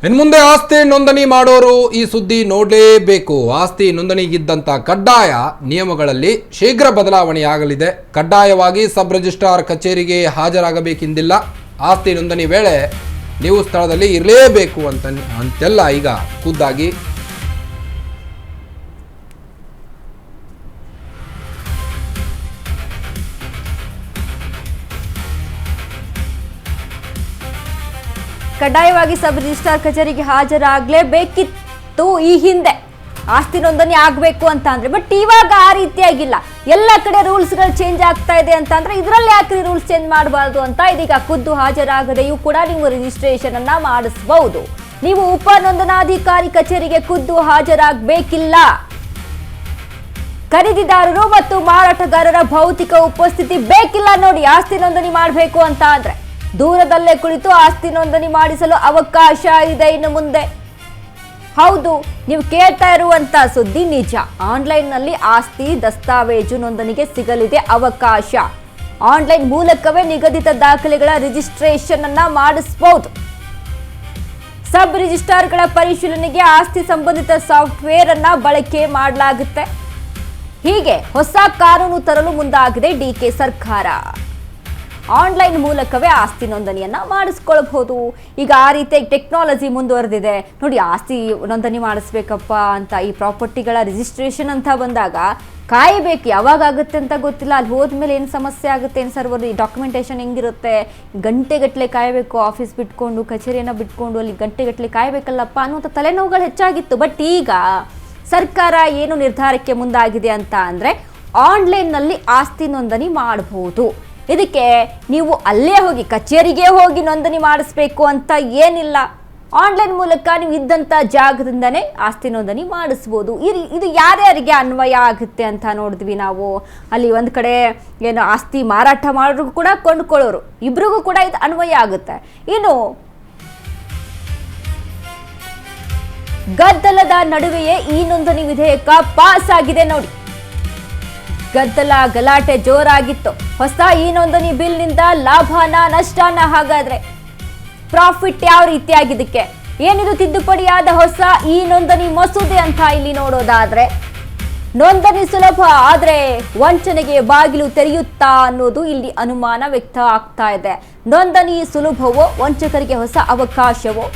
ಇನ್ನು ಮುಂದೆ ಆಸ್ತಿ ನೋಂದಣಿ ಮಾಡೋರು ಈ ಸುದ್ದಿ ನೋಡಲೇಬೇಕು. ಆಸ್ತಿ ನೋಂದಣಿಗಿದ್ದಂಥ ಕಡ್ಡಾಯ ನಿಯಮಗಳಲ್ಲಿ ಶೀಘ್ರ ಬದಲಾವಣೆಯಾಗಲಿದೆ. ಕಡ್ಡಾಯವಾಗಿ ಸಬ್ ರಿಜಿಸ್ಟ್ರಾರ್ ಕಚೇರಿಗೆ ಹಾಜರಾಗಬೇಕೆಂದಿಲ್ಲ. ಆಸ್ತಿ ನೋಂದಣಿ ವೇಳೆ ನೀವು ಸ್ಥಳದಲ್ಲಿ ಇರಲೇಬೇಕು ಅಂತೆಲ್ಲ ಈಗ ಖುದ್ದಾಗಿ ಕಡ್ಡಾಯವಾಗಿ ಸಬ್ ರಿಜಿಸ್ಟ್ರಾರ್ ಕಚೇರಿಗೆ ಹಾಜರಾಗಲೇಬೇಕಿತ್ತು ಈ ಹಿಂದೆ ಆಸ್ತಿ ನೋಂದಣಿ ಆಗಬೇಕು ಅಂತ ಅಂದ್ರೆ. ಬಟ್ ಇವಾಗ ಆ ರೀತಿಯಾಗಿಲ್ಲ. ಎಲ್ಲ ಕಡೆ ರೂಲ್ಸ್ಗಳು ಚೇಂಜ್ ಆಗ್ತಾ ಇದೆ ಅಂತ ಅಂದ್ರೆ ಇದರಲ್ಲಿ ಯಾಕೆ ರೂಲ್ಸ್ ಚೇಂಜ್ ಮಾಡಬಾರ್ದು ಅಂತ ಇದೀಗ ಖುದ್ದು ಹಾಜರಾಗದೆಯೂ ಕೂಡ ನೀವು ರಿಜಿಸ್ಟ್ರೇಷನ್ ಅನ್ನ ಮಾಡಿಸಬಹುದು. ನೀವು ಉಪ ನೋಂದಣಾಧಿಕಾರಿ ಕಚೇರಿಗೆ ಖುದ್ದು ಹಾಜರಾಗಬೇಕಿಲ್ಲ. ಖರೀದಿದಾರರು ಮತ್ತು ಮಾರಾಟಗಾರರ ಭೌತಿಕ ಉಪಸ್ಥಿತಿ ಬೇಕಿಲ್ಲ ನೋಡಿ ಆಸ್ತಿ ನೋಂದಣಿ ಮಾಡಬೇಕು ಅಂತ ಅಂದ್ರೆ. ದೂರದಲ್ಲೇ ಕುಳಿತು ಆಸ್ತಿ ನೋಂದಣಿ ಮಾಡಿಸಲು ಅವಕಾಶ ಇದೆ ಇನ್ನು ಮುಂದೆ. ಹೌದು, ನೀವು ಕೇಳ್ತಾ ಇರುವಂತ ಸುದ್ದಿ ನಿಜ. ಆನ್ಲೈನ್ ನಲ್ಲಿ ಆಸ್ತಿ ದಸ್ತಾವೇಜು ನೋಂದಣಿಗೆ ಸಿಗಲಿದೆ ಅವಕಾಶ. ಆನ್ಲೈನ್ ಮೂಲಕವೇ ನಿಗದಿತ ದಾಖಲೆಗಳ ರಿಜಿಸ್ಟ್ರೇಷನ್ ಅನ್ನ ಮಾಡಿಸಬಹುದು. ಸಬ್ ರಿಜಿಸ್ಟ್ರಾರ್ಗಳ ಪರಿಶೀಲನೆಗೆ ಆಸ್ತಿ ಸಂಬಂಧಿತ ಸಾಫ್ಟ್ವೇರ್ ಅನ್ನ ಬಳಕೆ ಮಾಡಲಾಗುತ್ತೆ. ಹೀಗೆ ಹೊಸ ಕಾನೂನು ತರಲು ಮುಂದಾಗಿದೆ ಡಿಕೆ ಸರ್ಕಾರ. ಆನ್ಲೈನ್ ಮೂಲಕವೇ ಆಸ್ತಿ ನೋಂದಣಿಯನ್ನ ಮಾಡಿಸ್ಕೊಳ್ಬಹುದು. ಈಗ ಆ ರೀತಿಯಾಗಿ ಟೆಕ್ನಾಲಜಿ ಮುಂದುವರೆದಿದೆ ನೋಡಿ. ಆಸ್ತಿ ನೋಂದಣಿ ಮಾಡಿಸ್ಬೇಕಪ್ಪ ಅಂತ ಈ ಪ್ರಾಪರ್ಟಿಗಳ ರಿಜಿಸ್ಟ್ರೇಷನ್ ಅಂತ ಬಂದಾಗ ಕಾಯಬೇಕು. ಯಾವಾಗ ಆಗುತ್ತೆ ಅಂತ ಗೊತ್ತಿಲ್ಲ. ಅಲ್ಲಿ ಹೋದ್ಮೇಲೆ ಏನು ಸಮಸ್ಯೆ ಆಗುತ್ತೆ, ಏನು ಸರ್ವರ್ ಡಾಕ್ಯುಮೆಂಟೇಶನ್ ಹೆಂಗಿರುತ್ತೆ, ಗಂಟೆಗಟ್ಟಲೆ ಕಾಯಬೇಕು. ಆಫೀಸ್ ಬಿಟ್ಕೊಂಡು ಕಚೇರಿಯನ್ನು ಬಿಟ್ಕೊಂಡು ಅಲ್ಲಿ ಗಂಟೆಗಟ್ಟಲೆ ಕಾಯಬೇಕಲ್ಲಪ್ಪ ಅನ್ನುವಂಥ ತಲೆನೋವುಗಳು ಹೆಚ್ಚಾಗಿತ್ತು. ಬಟ್ ಈಗ ಸರ್ಕಾರ ಏನು ನಿರ್ಧಾರಕ್ಕೆ ಮುಂದಾಗಿದೆ ಅಂತ ಅಂದರೆ ಆನ್ಲೈನ್ನಲ್ಲಿ ಆಸ್ತಿ ನೋಂದಣಿ ಮಾಡಬಹುದು. ಇದಕ್ಕೆ ನೀವು ಅಲ್ಲೇ ಹೋಗಿ ಕಚೇರಿಗೆ ಹೋಗಿ ನೋಂದಣಿ ಮಾಡಿಸ್ಬೇಕು ಅಂತ ಏನಿಲ್ಲ. ಆನ್ಲೈನ್ ಮೂಲಕ ನೀವು ಇದ್ದಂಥ ಜಾಗದಿಂದನೇ ಆಸ್ತಿ ನೋಂದಣಿ ಮಾಡಿಸ್ಬೋದು. ಇದು ಯಾರ್ಯಾರಿಗೆ ಅನ್ವಯ ಆಗುತ್ತೆ ಅಂತ ನೋಡಿದ್ವಿ ನಾವು. ಅಲ್ಲಿ ಒಂದು ಕಡೆ ಏನು ಆಸ್ತಿ ಮಾರಾಟ ಮಾಡೋರು ಕೂಡ ಕೊಂಡ್ಕೊಳ್ಳೋರು ಇಬ್ರಿಗೂ ಕೂಡ ಇದು ಅನ್ವಯ ಆಗುತ್ತೆ. ಇನ್ನು ಗದ್ದಲದ ನಡುವೆಯೇ ಈ ನೋಂದಣಿ ವಿಧೇಯಕ ಪಾಸ್ ಆಗಿದೆ ನೋಡಿ. ಗದ್ದಲ ಗಲಾಟೆ ಜೋರಾಗಿತ್ತು. ಹೊಸ ಈ ನೋಂದಣಿ ಬಿಲ್ನಿಂದ ಲಾಭನ ನಷ್ಟನ, ಹಾಗಾದ್ರೆ ಪ್ರಾಫಿಟ್ ಯಾವ ರೀತಿಯಾಗಿದ್ದಕ್ಕೆ ಏನಿದು ತಿದ್ದುಪಡಿಯಾದ ಹೊಸ ಈ ನೋಂದಣಿ ಮಸೂದೆ ಅಂತ ಇಲ್ಲಿ ನೋಡೋದಾದ್ರೆ, ನೋಂದಣಿ ಸುಲಭ ಆದ್ರೆ ವಂಚನೆಗೆ ಬಾಗಿಲು ತೆರೆಯುತ್ತಾ ಅನ್ನೋದು ಇಲ್ಲಿ ಅನುಮಾನ ವ್ಯಕ್ತ ಆಗ್ತಾ ಇದೆ. ನೋಂದಣಿ ಸುಲಭವೋ ವಂಚಕರಿಗೆ ಹೊಸ ಅವಕಾಶವೋ?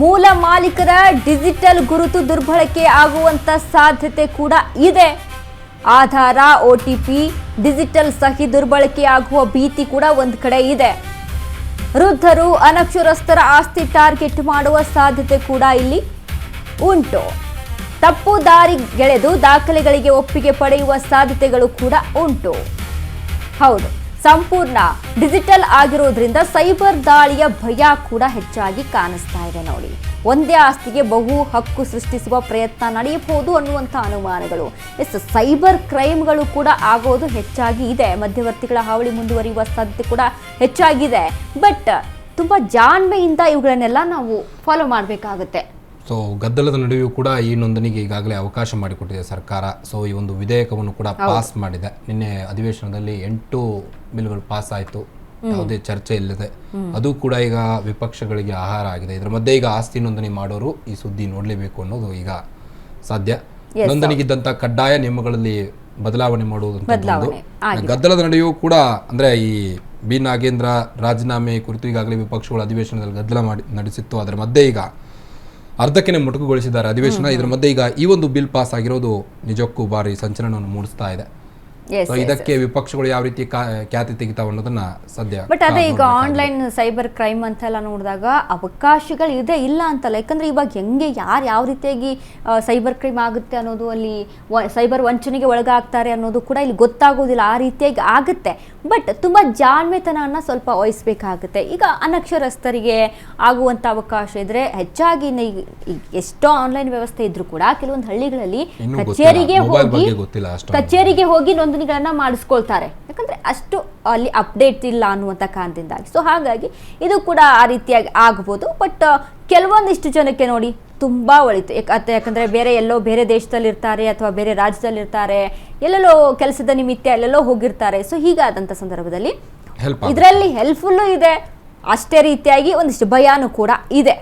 ಮೂಲ ಮಾಲೀಕರ ಡಿಜಿಟಲ್ ಗುರುತು ದುರ್ಬಳಕೆ ಆಗುವಂತ ಸಾಧ್ಯತೆ ಕೂಡ ಇದೆ. ಆಧಾರ, OTP, ಡಿಜಿಟಲ್ ಸಹಿ ದುರ್ಬಳಕೆ ಆಗುವ ಭೀತಿ ಕೂಡ ಒಂದು ಕಡೆ ಇದೆ. ವೃದ್ಧರು, ಅನಕ್ಷರಸ್ಥರ ಆಸ್ತಿ ಟಾರ್ಗೆಟ್ ಮಾಡುವ ಸಾಧ್ಯತೆ ಕೂಡ ಇಲ್ಲಿ ಉಂಟು. ತಪ್ಪು ದಾರಿಗೆಳೆದು ದಾಖಲೆಗಳಿಗೆ ಒಪ್ಪಿಗೆ ಪಡೆಯುವ ಸಾಧ್ಯತೆಗಳು ಕೂಡ ಉಂಟು. ಹೌದು, ಸಂಪೂರ್ಣ ಡಿಜಿಟಲ್ ಆಗಿರೋದ್ರಿಂದ ಸೈಬರ್ ದಾಳಿಯ ಭಯ ಕೂಡ ಹೆಚ್ಚಾಗಿ ಕಾಣಿಸ್ತಾ ಇದೆ ನೋಡಿ. ಒಂದೇ ಆಸ್ತಿಗೆ ಬಹು ಹಕ್ಕು ಸೃಷ್ಟಿಸುವ ಪ್ರಯತ್ನ ನಡೆಯಬಹುದು ಅನ್ನುವಂಥ ಅನುಮಾನಗಳು. ಸೈಬರ್ ಕ್ರೈಮ್ಗಳು ಕೂಡ ಆಗೋದು ಹೆಚ್ಚಾಗಿ ಇದೆ. ಮಧ್ಯವರ್ತಿಗಳ ಹಾವಳಿ ಮುಂದುವರಿಯುವ ಸಾಧ್ಯತೆ ಕೂಡ ಹೆಚ್ಚಾಗಿದೆ. ಬಟ್ ತುಂಬ ಜಾಣ್ಮೆಯಿಂದ ಇವುಗಳನ್ನೆಲ್ಲ ನಾವು ಫಾಲೋ ಮಾಡಬೇಕಾಗುತ್ತೆ. ಸೊ ಗದ್ದಲದ ನಡುವೆಯೂ ಕೂಡ ಈ ನೋಂದಣಿಗೆ ಈಗಾಗಲೇ ಅವಕಾಶ ಮಾಡಿಕೊಟ್ಟಿದೆ ಸರ್ಕಾರ. ಸೊ ಈ ಒಂದು ವಿಧೇಯಕವನ್ನು ಕೂಡ ಪಾಸ್ ಮಾಡಿದೆ. ನಿನ್ನೆ ಅಧಿವೇಶನದಲ್ಲಿ 8 ಬಿಲ್ಗಳು ಪಾಸ್ ಆಯಿತು, ಯಾವುದೇ ಚರ್ಚೆ ಇಲ್ಲದೆ. ಅದು ಕೂಡ ಈಗ ವಿಪಕ್ಷಗಳಿಗೆ ಆಹಾರ ಆಗಿದೆ. ಇದರ ಮಧ್ಯೆ ಈಗ ಆಸ್ತಿ ನೋಂದಣಿ ಮಾಡೋರು ಈ ಸುದ್ದಿ ನೋಡಲೇಬೇಕು ಅನ್ನೋದು ಈಗ ಸಾಧ್ಯ. ನೋಂದಣಿಗಿದ್ದಂಥ ಕಡ್ಡಾಯ ನಿಯಮಗಳಲ್ಲಿ ಬದಲಾವಣೆ ಮಾಡುವುದು ಗದ್ದಲದ ನಡುವೆಯೂ ಕೂಡ ಅಂದ್ರೆ ಈ ಬಿ ನಾಗೇಂದ್ರ ರಾಜೀನಾಮೆ ಕುರಿತು ಈಗಾಗಲೇ ವಿಪಕ್ಷಗಳು ಅಧಿವೇಶನದಲ್ಲಿ ಗದ್ದಲ ನಡೆಸಿತ್ತು. ಅದರ ಮಧ್ಯೆ ಈಗ ಅರ್ಧಕ್ಕೆ ಮೊಟಕುಗೊಳಿಸಿದ್ದಾರೆ ಅಧಿವೇಶನ. ಇದರ ಮಧ್ಯೆ ಈಗ ಈ ಒಂದು ಬಿಲ್ ಪಾಸ್ ಆಗಿರೋದು ನಿಜಕ್ಕೂ ಭಾರಿ ಸಂಚಲನವನ್ನು ಮೂಡಿಸ್ತಾ ಇದೆ. ಇದಕ್ಕೆ ವಿಪಕ್ಷಗಳು ಯಾವ ರೀತಿ ಖ್ಯಾತಿ ತೆಗಿತಾವ ಅನ್ನೋದನ್ನ ಸದ್ಯ. ಬಟ್ ಅದೇ ಈಗ ಆನ್ಲೈನ್ ಸೈಬರ್ ಕ್ರೈಮ್ ಅಂತೆಲ್ಲ ನೋಡಿದಾಗ ಅವಕಾಶಗಳು ಇದೆ, ಇಲ್ಲ ಅಂತಲ್ಲ. ಯಾಕಂದ್ರೆ ಇವಾಗ ಹೆಂಗೆ ಯಾರು ಯಾವ ರೀತಿಯಾಗಿ ಸೈಬರ್ ಕ್ರೈಮ್ ಆಗುತ್ತೆ ಅನ್ನೋದು, ಅಲ್ಲಿ ಸೈಬರ್ ವಂಚನೆಗೆ ಒಳಗಾಗ್ತಾರೆ ಅನ್ನೋದು ಕೂಡ ಇಲ್ಲಿ ಗೊತ್ತಾಗೋದಿಲ್ಲ. ಆ ರೀತಿಯಾಗಿ ಆಗುತ್ತೆ. ಬಟ್ ತುಂಬ ಜಾಣ್ಮೆತನವನ್ನು ಸ್ವಲ್ಪ ವಹಿಸಬೇಕಾಗುತ್ತೆ. ಈಗ ಅನಕ್ಷರಸ್ಥರಿಗೆ ಆಗುವಂಥ ಅವಕಾಶ ಇದ್ರೆ ಹೆಚ್ಚಾಗಿ ಎಷ್ಟೋ ಆನ್ಲೈನ್ ವ್ಯವಸ್ಥೆ ಇದ್ರೂ ಕೂಡ ಕೆಲವೊಂದು ಹಳ್ಳಿಗಳಲ್ಲಿ ಕಚೇರಿಗೆ ಹೋಗಿ ನೋಂದಣಿಗಳನ್ನ ಮಾಡಿಸ್ಕೊಳ್ತಾರೆ. ಯಾಕಂದ್ರೆ ಅಷ್ಟು ಅಲ್ಲಿ ಅಪ್ಡೇಟ್ ಇಲ್ಲ ಅನ್ನುವಂಥ ಕಾರಣದಿಂದಾಗಿ. ಸೊ ಹಾಗಾಗಿ ಇದು ಕೂಡ ಆ ರೀತಿಯಾಗಿ ಆಗ್ಬೋದು. ಬಟ್ ಕೆಲವೊಂದಿಷ್ಟು ಜನಕ್ಕೆ ನೋಡಿ ತುಂಬ ಒಳಿತು. ಯಾಕಂದರೆ ಬೇರೆ ದೇಶದಲ್ಲಿ ಇರ್ತಾರೆ ಅಥವಾ ಬೇರೆ ರಾಜ್ಯದಲ್ಲಿ ಇರ್ತಾರೆ, ಎಲ್ಲೆಲ್ಲೋ ಕೆಲಸದ ನಿಮಿತ್ತ ಎಲ್ಲೆಲ್ಲೋ ಹೋಗಿರ್ತಾರೆ. ಸೊ ಹೀಗಾದಂಥ ಸಂದರ್ಭದಲ್ಲಿ ಇದರಲ್ಲಿ ಹೆಲ್ಪ್ಫುಲ್ಲು ಇದೆ, ಅಷ್ಟೇ ರೀತಿಯಾಗಿ ಒಂದಿಷ್ಟು ಭಯಾನೂ ಕೂಡ ಇದೆ.